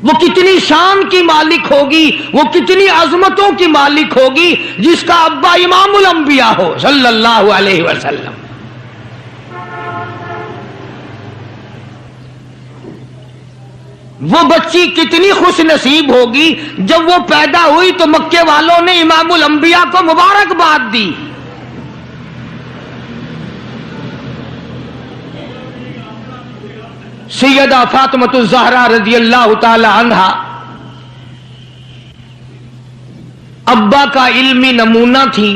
وہ کتنی شان کی مالک ہوگی، وہ کتنی عظمتوں کی مالک ہوگی جس کا ابا امام الانبیاء ہو صلی اللہ علیہ وسلم۔ وہ بچی کتنی خوش نصیب ہوگی جب وہ پیدا ہوئی تو مکے والوں نے امام الانبیاء کو مبارکباد دی۔ سیدہ فاطمۃ الزہرا رضی اللہ تعالی عنہا ابا کا علمی نمونہ تھی۔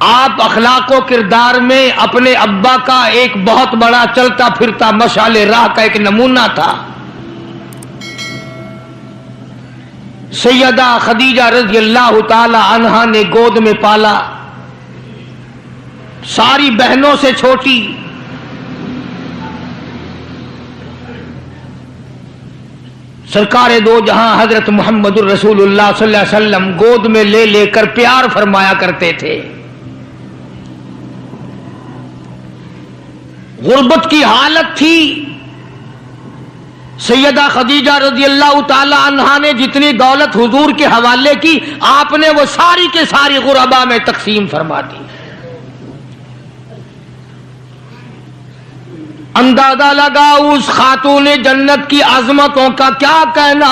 آپ اخلاق و کردار میں اپنے ابا کا ایک بہت بڑا چلتا پھرتا مشعل راہ کا ایک نمونہ تھا۔ سیدہ خدیجہ رضی اللہ تعالی عنہا نے گود میں پالا، ساری بہنوں سے چھوٹی۔ سرکار دو جہاں حضرت محمد الرسول اللہ صلی اللہ علیہ وسلم گود میں لے لے کر پیار فرمایا کرتے تھے۔ غربت کی حالت تھی۔ سیدہ خدیجہ رضی اللہ تعالی عنہا نے جتنی دولت حضور کے حوالے کی، آپ نے وہ ساری کے ساری غربا میں تقسیم فرما دی۔ اندازہ لگا اس خاتون جنت کی عظمتوں کا کیا کہنا،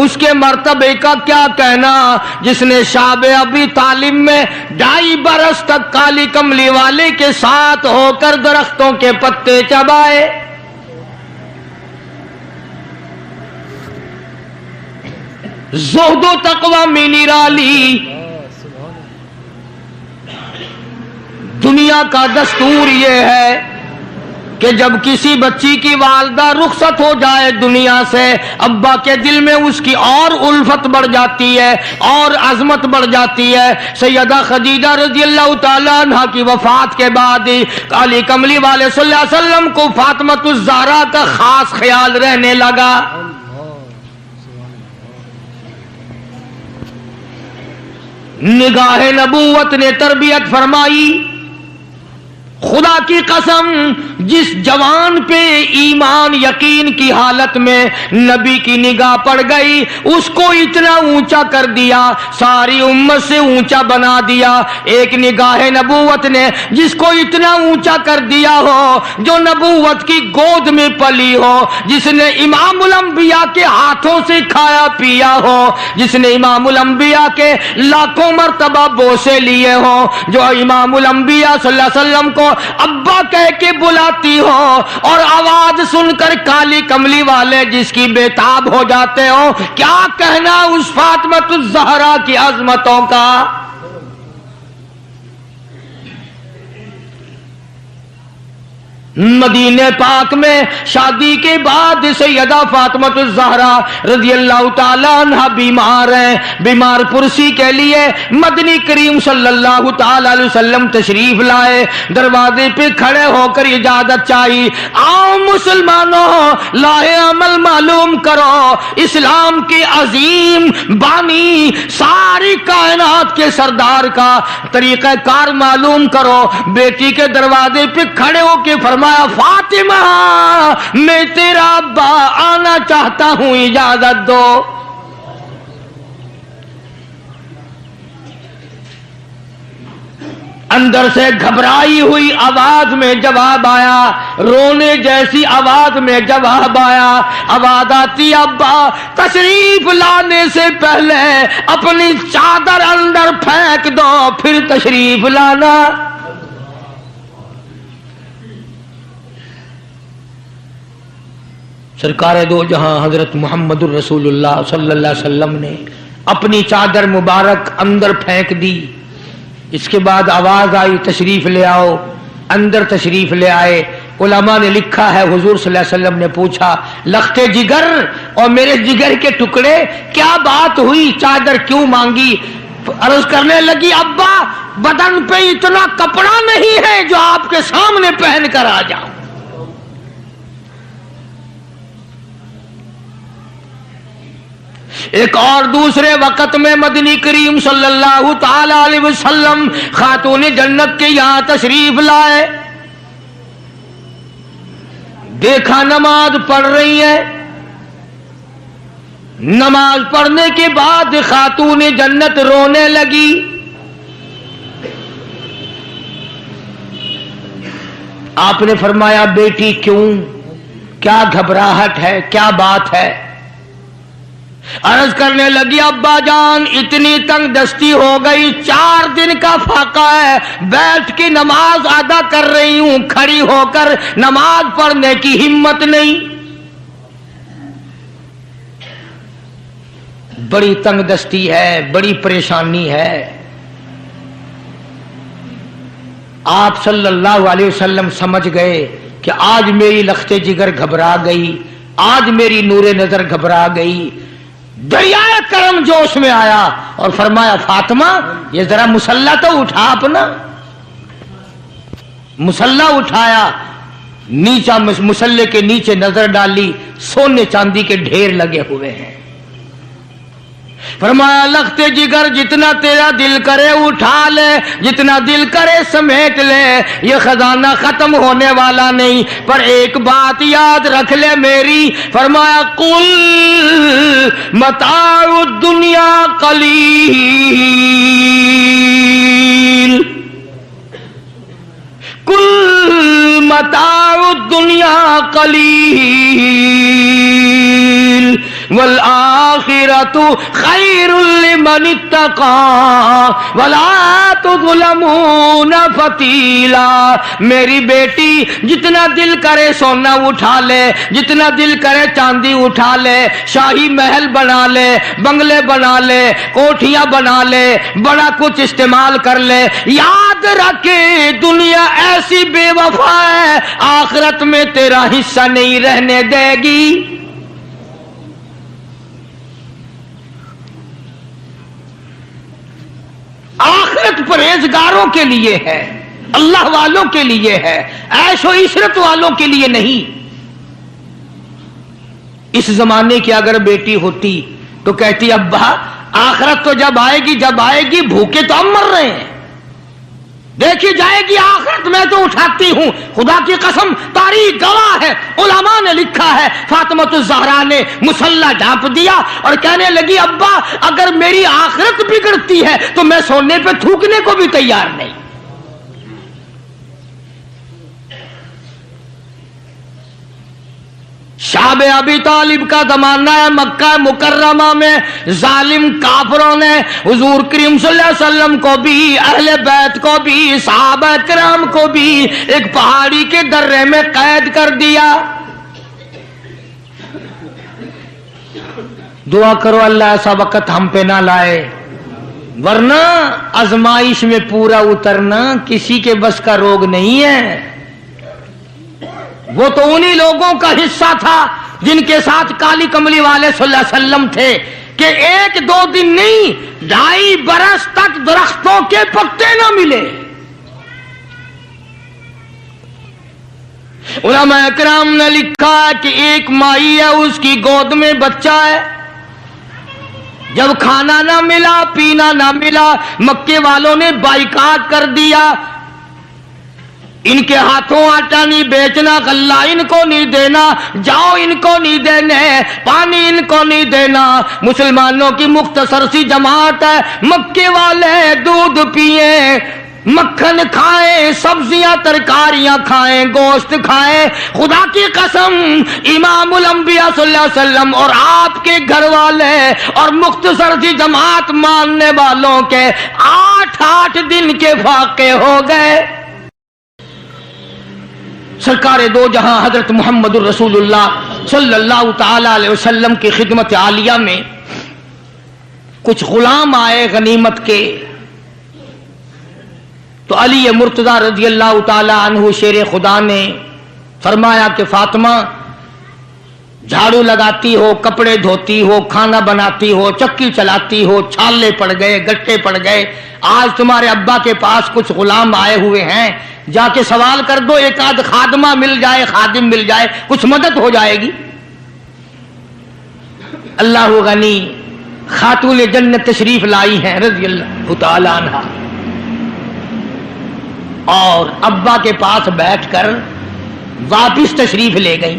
اس کے مرتبے کا کیا کہنا، جس نے شاب ابی طالب میں 2.5 برس تک کالی کملی والے کے ساتھ ہو کر درختوں کے پتے چبائے۔ زہد و تقوی میں نرالی۔ دنیا کا دستور یہ ہے کہ جب کسی بچی کی والدہ رخصت ہو جائے دنیا سے، ابا کے دل میں اس کی اور الفت بڑھ جاتی ہے اور عظمت بڑھ جاتی ہے۔ سیدہ خدیجہ رضی اللہ تعالی عنہا کی وفات کے بعد کالی کملی والے صلی اللہ علیہ وسلم کو فاطمۃ الزہرا کا خاص خیال رہنے لگا۔ نگاہ نبوت نے تربیت فرمائی۔ خدا کی قسم، جس جوان پہ ایمان یقین کی حالت میں نبی کی نگاہ پڑ گئی، اس کو اتنا اونچا کر دیا، ساری امت سے اونچا بنا دیا۔ ایک نگاہ نبوت نے جس کو اتنا اونچا کر دیا ہو، جو نبوت کی گود میں پلی ہو، جس نے امام الانبیاء کے ہاتھوں سے کھایا پیا ہو، جس نے امام الانبیاء کے لاکھوں مرتبہ بوسے لیے ہوں، جو امام الانبیاء صلی اللہ علیہ وسلم کو ابا کہہ کے بلاتی ہو، اور آواز سن کر کالی کملی والے جس کی بےتاب ہو جاتے ہو، کیا کہنا اس فاطمۃ الزہرا کی عظمتوں کا۔ مدینہ پاک میں شادی کے بعد سیدہ فاطمۃ الزہرا رضی اللہ تعالیٰ عنہ بیمار ہیں۔ بیمار پرسی کے لیے مدنی کریم صلی اللہ تعالی علیہ وسلم تشریف لائے۔ دروازے پہ کھڑے ہو کر اجازت چاہی، آؤ مسلمانوں، لاہ عمل معلوم کرو، اسلام کے عظیم بانی ساری کائنات کے سردار کا طریقہ کار معلوم کرو۔ بیٹی کے دروازے پہ کھڑے ہو کے فرمایا، فاطمہ میں تیرا ابا آنا چاہتا ہوں، اجازت دو۔ اندر سے گھبرائی ہوئی آواز میں جواب آیا، رونے جیسی آواز میں جواب آیا، آواز آتی، ابا تشریف لانے سے پہلے اپنی چادر اندر پھینک دو پھر تشریف لانا۔ سرکار دو جہاں حضرت محمد الرسول اللہ صلی اللہ علیہ وسلم نے اپنی چادر مبارک اندر پھینک دی۔ اس کے بعد آواز آئی، تشریف لے آؤ۔ اندر تشریف لے آئے۔ علماء نے لکھا ہے، حضور صلی اللہ علیہ وسلم نے پوچھا، لخت جگر اور میرے جگر کے ٹکڑے، کیا بات ہوئی، چادر کیوں مانگی؟ عرض کرنے لگی، ابا بدن پہ اتنا کپڑا نہیں ہے جو آپ کے سامنے پہن کر آ جاؤں۔ ایک اور دوسرے وقت میں مدنی کریم صلی اللہ تعالی علیہ وسلم خاتون جنت کے یہاں تشریف لائے۔ دیکھا نماز پڑھ رہی ہے، نماز پڑھنے کے بعد خاتون جنت رونے لگی. آپ نے فرمایا بیٹی کیوں، کیا گھبراہٹ ہے، کیا بات ہے؟ عرض کرنے لگی ابا جان اتنی تنگ دستی ہو گئی، 4 دن کا فاقہ ہے، بیٹھ کے نماز ادا کر رہی ہوں، کھڑی ہو کر نماز پڑھنے کی ہمت نہیں. بڑی تنگ دستی ہے، بڑی پریشانی ہے. آپ صلی اللہ علیہ وسلم سمجھ گئے کہ آج میری لخت جگر گھبرا گئی، آج میری نور نظر گھبرا گئی. دریائے کرم جوش میں آیا اور فرمایا فاطمہ یہ ذرا مصلی تو اٹھا اپنا. مصلی اٹھایا، نیچا مصلی کے نیچے نظر ڈالی، سونے چاندی کے ڈھیر لگے ہوئے ہیں. فرمایا لخت جگر جتنا تیرا دل کرے اٹھا لے، جتنا دل کرے سمیٹ لے، یہ خزانہ ختم ہونے والا نہیں، پر ایک بات یاد رکھ لے میری. فرمایا قل متاع الدنیا قلیل، قل متاع الدنیا قلیل والآخرۃ خیر لمن اتقى ولا تظلمون فتیلا. میری بیٹی جتنا دل کرے سونا اٹھا لے، جتنا دل کرے چاندی اٹھا لے، شاہی محل بنا لے، بنگلے بنا لے، کوٹھیاں بنا لے، بڑا کچھ استعمال کر لے، یاد رکھے دنیا ایسی بے وفا ہے آخرت میں تیرا حصہ نہیں رہنے دے گی. آخرت پرہیزگاروں کے لیے ہے، اللہ والوں کے لیے ہے، عیش و عشرت والوں کے لیے نہیں. اس زمانے کی اگر بیٹی ہوتی تو کہتی ابا آخرت تو جب آئے گی بھوکے تو ہم مر رہے ہیں، دیکھی جائے گی آخرت میں تو اٹھاتی ہوں. خدا کی قسم تاریخ گواہ ہے، علماء نے لکھا ہے فاطمۃ الزہرا نے مصلی ڈھانپ دیا اور کہنے لگی ابا اگر میری آخرت بگڑتی ہے تو میں سونے پہ تھوکنے کو بھی تیار نہیں. شاب ابی طالب کا زمانہ ہے، مکہ مکرمہ میں ظالم کافروں نے حضور کریم صلی اللہ علیہ وسلم کو بھی، اہل بیت کو بھی، صحابہ کرام کو بھی ایک پہاڑی کے درے میں قید کر دیا. دعا کرو اللہ ایسا وقت ہم پہ نہ لائے، ورنہ آزمائش میں پورا اترنا کسی کے بس کا روگ نہیں ہے. وہ تو انہی لوگوں کا حصہ تھا جن کے ساتھ کالی کملی والے صلی اللہ علیہ وسلم تھے کہ 1-2 دن نہیں 2.5 برس تک درختوں کے پتے نہ ملے. علماء اکرام نے لکھا کہ ایک مائی ہے، اس کی گود میں بچہ ہے، جب کھانا نہ ملا پینا نہ ملا مکے والوں نے بائیکاٹ کر دیا. ان کے ہاتھوں آٹا نہیں بیچنا، غلہ ان کو نہیں دینا، جاؤ ان کو نہیں دینے، پانی ان کو نہیں دینا. مسلمانوں کی مختصر سی جماعت ہے، مکے والے دودھ پیئیں، مکھن کھائیں، سبزیاں ترکاریاں کھائیں، گوشت کھائیں. خدا کی قسم امام الانبیاء صلی اللہ علیہ وسلم اور آپ کے گھر والے اور مختصر سی جماعت ماننے والوں کے 8 دن کے فاقے ہو گئے. سرکار دو جہاں حضرت محمد الرسول اللہ صلی اللہ تعالی علیہ وسلم کی خدمت عالیہ میں کچھ غلام آئے غنیمت کے، تو علی مرتضی رضی اللہ تعالی عنہ شیر خدا نے فرمایا کہ فاطمہ جھاڑو لگاتی ہو، کپڑے دھوتی ہو، کھانا بناتی ہو، چکی چلاتی ہو، چھالے پڑ گئے، گٹے پڑ گئے، آج تمہارے ابا کے پاس کچھ غلام آئے ہوئے ہیں، جا کے سوال کر دو، ایک آدھ خادمہ مل جائے، خادم مل جائے، کچھ مدد ہو جائے گی. اللہ غنی خاتون جنت تشریف لائی ہیں رضی اللہ تعالی عنہ، اور ابا کے پاس بیٹھ کر واپس تشریف لے گئی.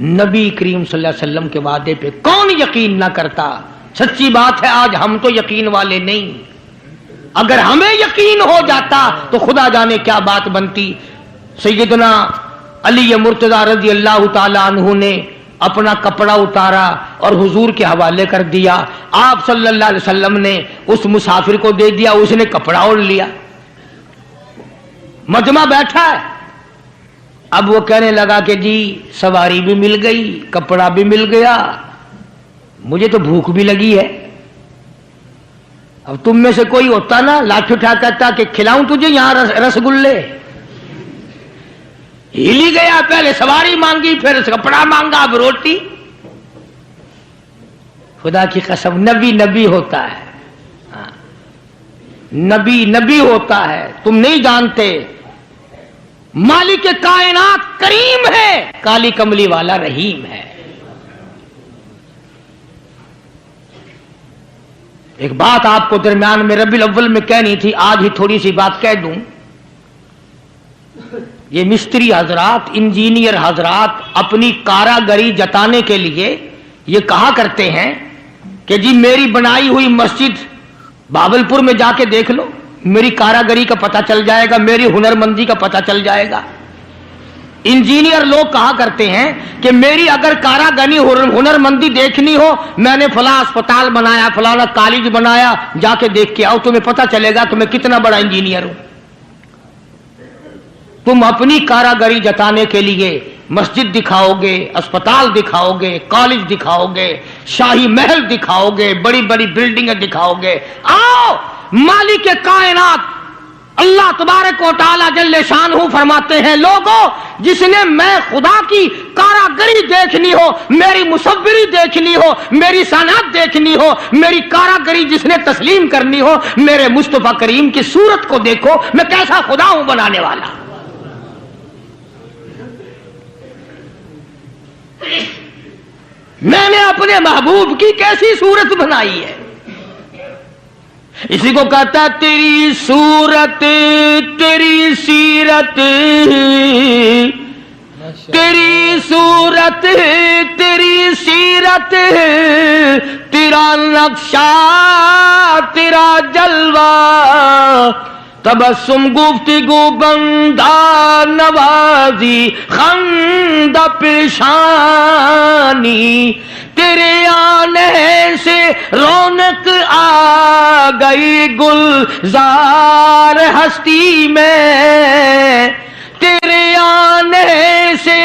نبی کریم صلی اللہ علیہ وسلم کے وعدے پہ کون یقین نہ کرتا؟ سچی بات ہے آج ہم تو یقین والے نہیں، اگر ہمیں یقین ہو جاتا تو خدا جانے کیا بات بنتی۔ سیدنا علی مرتضی رضی اللہ تعالی عنہ نے اپنا کپڑا اتارا اور حضور کے حوالے کر دیا، آپ صلی اللہ علیہ وسلم نے اس مسافر کو دے دیا، اس نے کپڑا اوڑھ لیا، مجمع بیٹھا ہے۔ اب وہ کہنے لگا کہ جی سواری بھی مل گئی، کپڑا بھی مل گیا، مجھے تو بھوک بھی لگی ہے۔ اب تم میں سے کوئی ہوتا نا لاٹھی اٹھا کہتا کہ کھلاؤں تجھے یہاں رسگلے، ہلی گیا، پہلے سواری مانگی پھر کپڑا مانگا اب روٹی۔ خدا کی قسم نبی نبی ہوتا ہے، نبی نبی ہوتا ہے، تم نہیں جانتے۔ مالک کائنات کریم ہے، کالی کملی والا رحیم ہے۔ ایک بات آپ کو درمیان میں ربیع الاول میں کہنی تھی، آج ہی تھوڑی سی بات کہہ دوں۔ یہ مستری حضرات، انجینئر حضرات اپنی کاراگری جتانے کے لیے یہ کہا کرتے ہیں کہ جی میری بنائی ہوئی مسجد بہاولپور میں جا کے دیکھ لو، میری کاراگری کا پتہ چل جائے گا، میری ہنرمندی کا پتہ چل جائے گا۔ انجینئر لوگ کہا کرتے ہیں کہ میری اگر کاراگری ہنرمندی دیکھنی ہو، میں نے فلاں اسپتال بنایا، فلانا کالج بنایا، جا کے دیکھ کے آؤ، تمہیں پتہ چلے گا کہ میں کتنا بڑا انجینئر ہوں۔ تم اپنی کاراگری جتانے کے لیے مسجد دکھاؤ گے، اسپتال دکھاؤ گے، کالج دکھاؤ گے، شاہی محل دکھاؤ گے، بڑی بڑی بلڈنگیں دکھاؤ گے۔ آؤ مالک کائنات اللہ تبارک و تعالی جل شانہ فرماتے ہیں، لوگوں جس نے میں خدا کی کاراگری دیکھنی ہو، میری مصوری دیکھنی ہو، میری صنعت دیکھنی ہو، میری کاراگری جس نے تسلیم کرنی ہو، میرے مصطفیٰ کریم کی صورت کو دیکھو، میں کیسا خدا ہوں بنانے والا۔ میں نے اپنے محبوب کی کیسی صورت بنائی ہے۔ اسی کو کہتا ہے تیری صورت تیری سیرت، تیری صورت تیری سیرت، تیرا نقشہ تیرا جلوہ، تبسم گفتگو بندہ نوازی خندہ پیشانی، تیرے آنے سے رونق آ گئی گلزار ہستی میں، تیرے آنے سے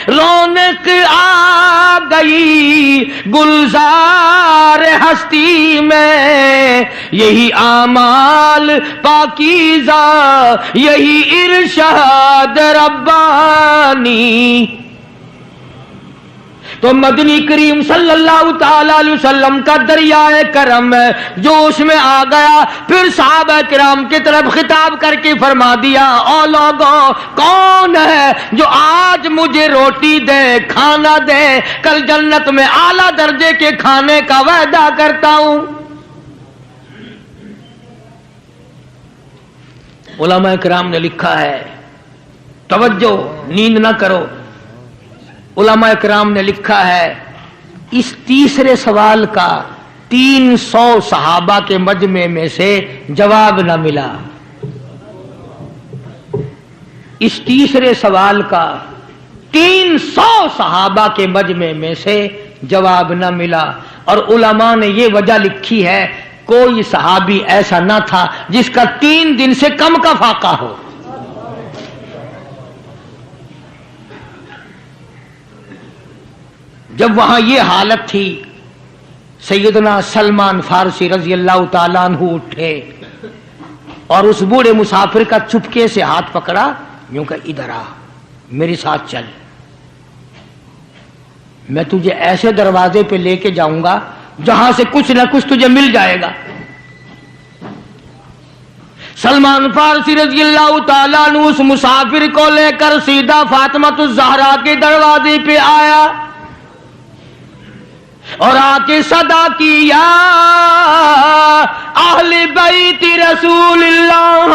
رونق آ گئی گلزار ہستی میں، یہی اعمال پاکیزہ یہی ارشاد ربانی۔ تو مدنی کریم صلی اللہ تعالی علیہ وسلم کا دریائے کرم ہے جو اس میں آ گیا، پھر صحابہ کرام کی طرف خطاب کر کے فرما دیا، او لوگوں کون ہے جو آج مجھے روٹی دے، کھانا دے، کل جنت میں اعلیٰ درجے کے کھانے کا وعدہ کرتا ہوں۔ علماء کرام نے لکھا ہے، توجہ نیند نہ کرو، علماء کرام نے لکھا ہے اس تیسرے سوال کا 300 صحابہ کے مجمع میں سے جواب نہ ملا۔ اس تیسرے سوال کا 300 صحابہ کے مجمع میں سے جواب نہ ملا، اور علماء نے یہ وجہ لکھی ہے کوئی صحابی ایسا نہ تھا جس کا 3 دن سے کم کا فاقہ ہو۔ جب وہاں یہ حالت تھی، سیدنا سلمان فارسی رضی اللہ تعالیٰ عنہ اٹھے اور اس بوڑھے مسافر کا چپکے سے ہاتھ پکڑا، یوں کہ ادھر آ میرے ساتھ چل، میں تجھے ایسے دروازے پہ لے کے جاؤں گا جہاں سے کچھ نہ کچھ تجھے مل جائے گا۔ سلمان فارسی رضی اللہ تعالیٰ عنہ اس مسافر کو لے کر سیدھا فاطمۃ الزہرا کے دروازے پہ آیا اور آ کے صدا کی، یا اہل بیت رسول اللہ،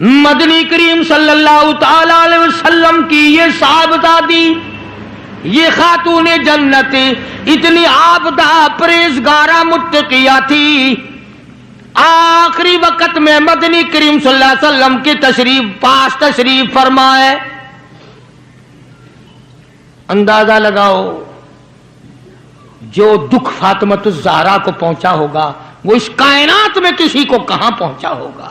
مدنی کریم صلی اللہ تعالی علیہ وسلم کی یہ صحابہ دی، یہ خاتون جنت اتنی عابدہ پرہیزگارہ متقیہ تھی، آخری وقت میں مدنی کریم صلی اللہ علیہ وسلم کی پاس تشریف فرمائے۔ اندازہ لگاؤ جو دکھ فاطمۃ الزہرا کو پہنچا ہوگا وہ اس کائنات میں کسی کو کہاں پہنچا ہوگا۔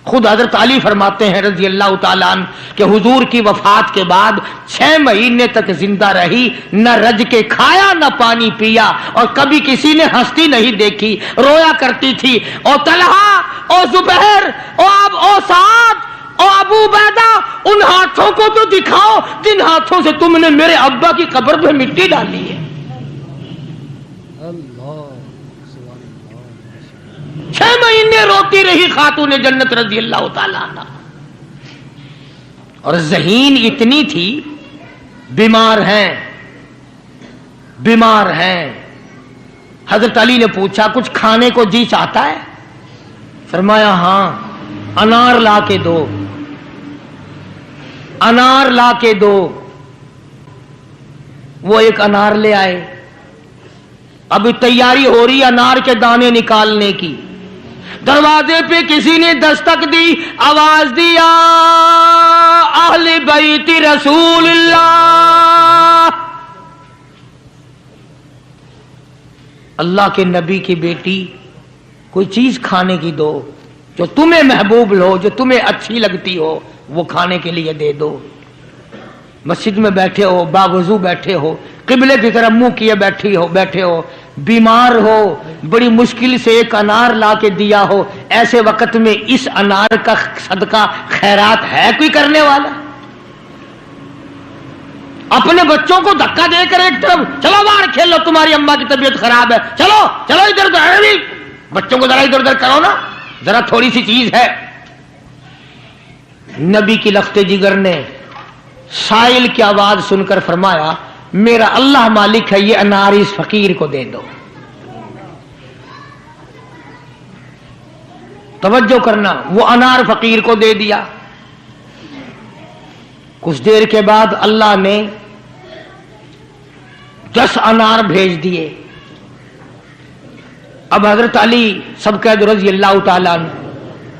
خود حضرت علی فرماتے ہیں رضی اللہ تعالیٰ عنہ کہ حضور کی وفات کے بعد 6 مہینے تک زندہ رہی، نہ رج کے کھایا نہ پانی پیا، اور کبھی کسی نے ہستی نہیں دیکھی، رویا کرتی تھی۔ اور طلحہ اور زبیر اور سعد اور ابو عبیدہ، ان ہاتھوں کو تو دکھاؤ جن ہاتھوں سے تم نے میرے ابا کی قبر پہ مٹی ڈالی ہے۔ 6 مہینے روتی رہی خاتون جنت رضی اللہ تعالیٰ عنہ، اور ذہین اتنی تھی، بیمار ہیں۔ حضرت علی نے پوچھا کچھ کھانے کو جی چاہتا ہے؟ فرمایا ہاں، انار لا کے دو، انار لا کے دو۔ وہ ایک انار لے آئے، ابھی تیاری ہو رہی انار کے دانے نکالنے کی۔ دروازے پہ کسی نے دستک دی، آواز دیا اہل بیت رسول اللہ، اللہ کے نبی کی بیٹی کوئی چیز کھانے کی دو جو تمہیں محبوب ہو، جو تمہیں اچھی لگتی ہو، وہ کھانے کے لیے دے دو۔ مسجد میں بیٹھے ہو، باوضو بیٹھے ہو، قبلے کی طرف منہ کیے بیٹھے ہو، بیمار ہو، بڑی مشکل سے ایک انار لا کے دیا ہو، ایسے وقت میں اس انار کا صدقہ خیرات ہے کوئی کرنے والا؟ اپنے بچوں کو دھکا دے کر ایک طرف چلو باہر کھیلو، تمہاری اماں کی طبیعت خراب ہے، چلو ادھر ادھر، بچوں کو ذرا ادھر ادھر کرو نا، ذرا تھوڑی سی چیز ہے۔ نبی کی لخت جگر نے سائل کی آواز سن کر فرمایا میرا اللہ مالک ہے، یہ انار اس فقیر کو دے دو۔ توجہ کرنا، وہ انار فقیر کو دے دیا۔ کچھ دیر کے بعد اللہ نے 10 انار بھیج دیے۔ اب حضرت علی سب قید رضی اللہ تعالیٰ عنہ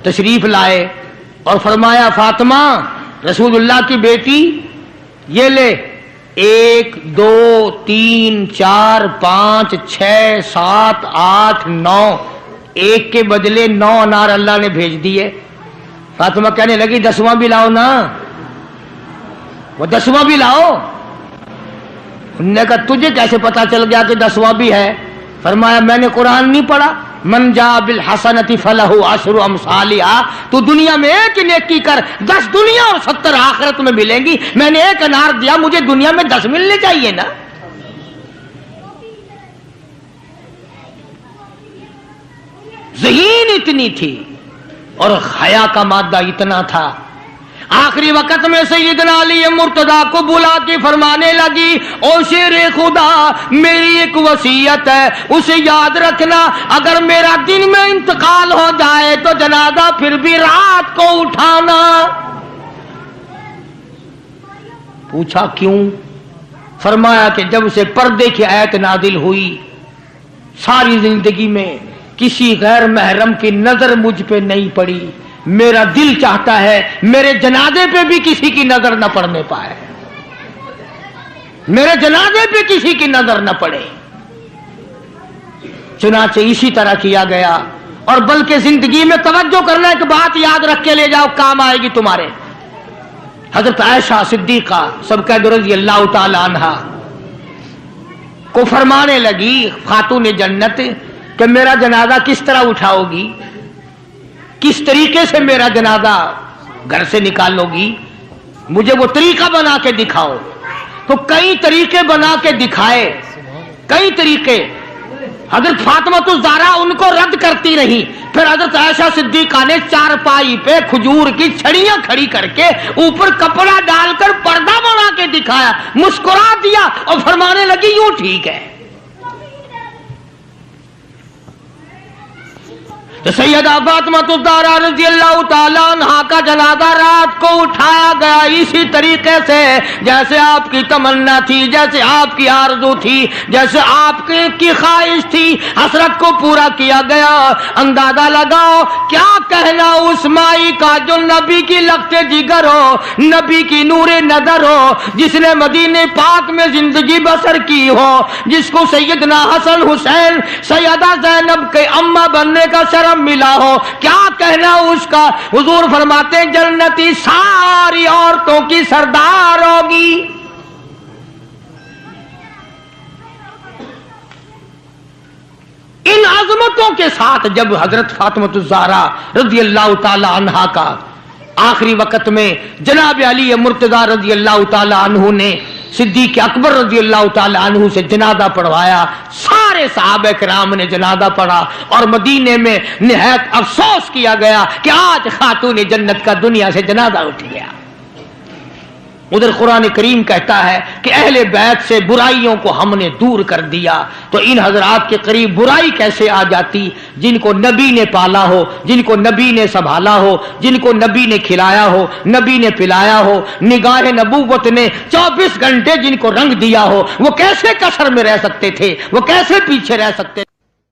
تشریف لائے اور فرمایا فاطمہ رسول اللہ کی بیٹی یہ لے، 1 2 3 4 5 6 7 8 9، ایک کے بدلے 9 انار اللہ نے بھیج دیے۔ فاطمہ کہنے لگی 10واں بھی لاؤ نا، وہ 10واں بھی لاؤ۔ انہوں نے کہا تجھے کیسے پتا چل گیا کہ 10واں بھی ہے؟ فرمایا میں نے قرآن نہیں پڑھا، من جاء بالحسنۃ فلہ عشر امثالھا، تو دنیا میں ایک نیکی کر 10 دنیا اور 70 آخرت میں ملیں گی، میں نے 1 انار دیا، مجھے دنیا میں 10 ملنے چاہیے نا۔ ذہین اتنی تھی اور حیا کا مادہ اتنا تھا۔ آخری وقت میں سیدنا علی مرتضیٰ کو بلا کے فرمانے لگی او شیر خدا میری ایک وصیت ہے، اسے یاد رکھنا، اگر میرا دن میں انتقال ہو جائے تو جنازہ پھر بھی رات کو اٹھانا۔ پوچھا کیوں؟ فرمایا کہ جب سے پردے کی آیت نازل ہوئی ساری زندگی میں کسی غیر محرم کی نظر مجھ پہ نہیں پڑی، میرا دل چاہتا ہے میرے جنازے پہ بھی کسی کی نظر نہ پڑنے پائے، میرے جنازے پہ کسی کی نظر نہ پڑے۔ چنانچہ اسی طرح کیا گیا، اور بلکہ زندگی میں توجہ کرنا، ایک بات یاد رکھ کے لے جاؤ، کام آئے گی تمہارے۔ حضرت عائشہ صدیقہ سب کا رضی اللہ تعالی عنہا کو فرمانے لگی خاتون جنت کہ میرا جنازہ کس طرح اٹھاؤ گی، کس طریقے سے میرا جنازہ گھر سے نکالو گی، مجھے وہ طریقہ بنا کے دکھاؤ۔ تو کئی طریقے بنا کے دکھائے، کئی طریقے۔ حضرت فاطمہ الزہرا ان کو رد کرتی رہی، پھر حضرت عائشہ صدیقہ نے چارپائی پہ کھجور کی چھڑیاں کھڑی کر کے اوپر کپڑا ڈال کر پردہ بنا کے دکھایا، مسکرا دیا اور فرمانے لگی یوں ٹھیک ہے۔ تو سیدہ فاطمہ الزہرا رضی اللہ تعالیٰ عنہا کا جنازہ رات کو اٹھایا گیا اسی طریقے سے جیسے آپ کی تمنا تھی، جیسے آپ کی آرزو تھی، جیسے آپ کی خواہش تھی، حسرت کو پورا کیا گیا۔ اندازہ لگاؤ کیا کہنا اس مائی کا جو نبی کی لگتے جگر ہو، نبی کی نور نظر ہو، جس نے مدینے پاک میں زندگی بسر کی ہو، جس کو سیدنا حسن حسین سیدہ زینب کے اماں بننے کا شرف ملا ہو، کیا کہنا اس کا؟ حضور فرماتے ہیں جنتی ساری عورتوں کی سردار ہوگی۔ ان عظمتوں کے ساتھ جب حضرت فاطمہ الزہرا رضی اللہ تعالی عنہا کا آخری وقت میں جناب علی مرتضی رضی اللہ تعالی عنہ نے صدیق اکبر رضی اللہ تعالی عنہ سے جنازہ پڑھوایا، سارے صحابہ کرام نے جنازہ پڑھا اور مدینے میں نہایت افسوس کیا گیا کہ آج خاتون جنت کا دنیا سے جنازہ اٹھ گیا۔ ادھر قرآن کریم کہتا ہے کہ اہل بیت سے برائیوں کو ہم نے دور کر دیا، تو ان حضرات کے قریب برائی کیسے آ جاتی؟ جن کو نبی نے پالا ہو، جن کو نبی نے سنبھالا ہو، جن کو نبی نے کھلایا ہو، نبی نے پلایا ہو، نگاہ نبوت نے 24 گھنٹے جن کو رنگ دیا ہو، وہ کیسے کسر میں رہ سکتے تھے؟ وہ کیسے پیچھے رہ سکتے تھے؟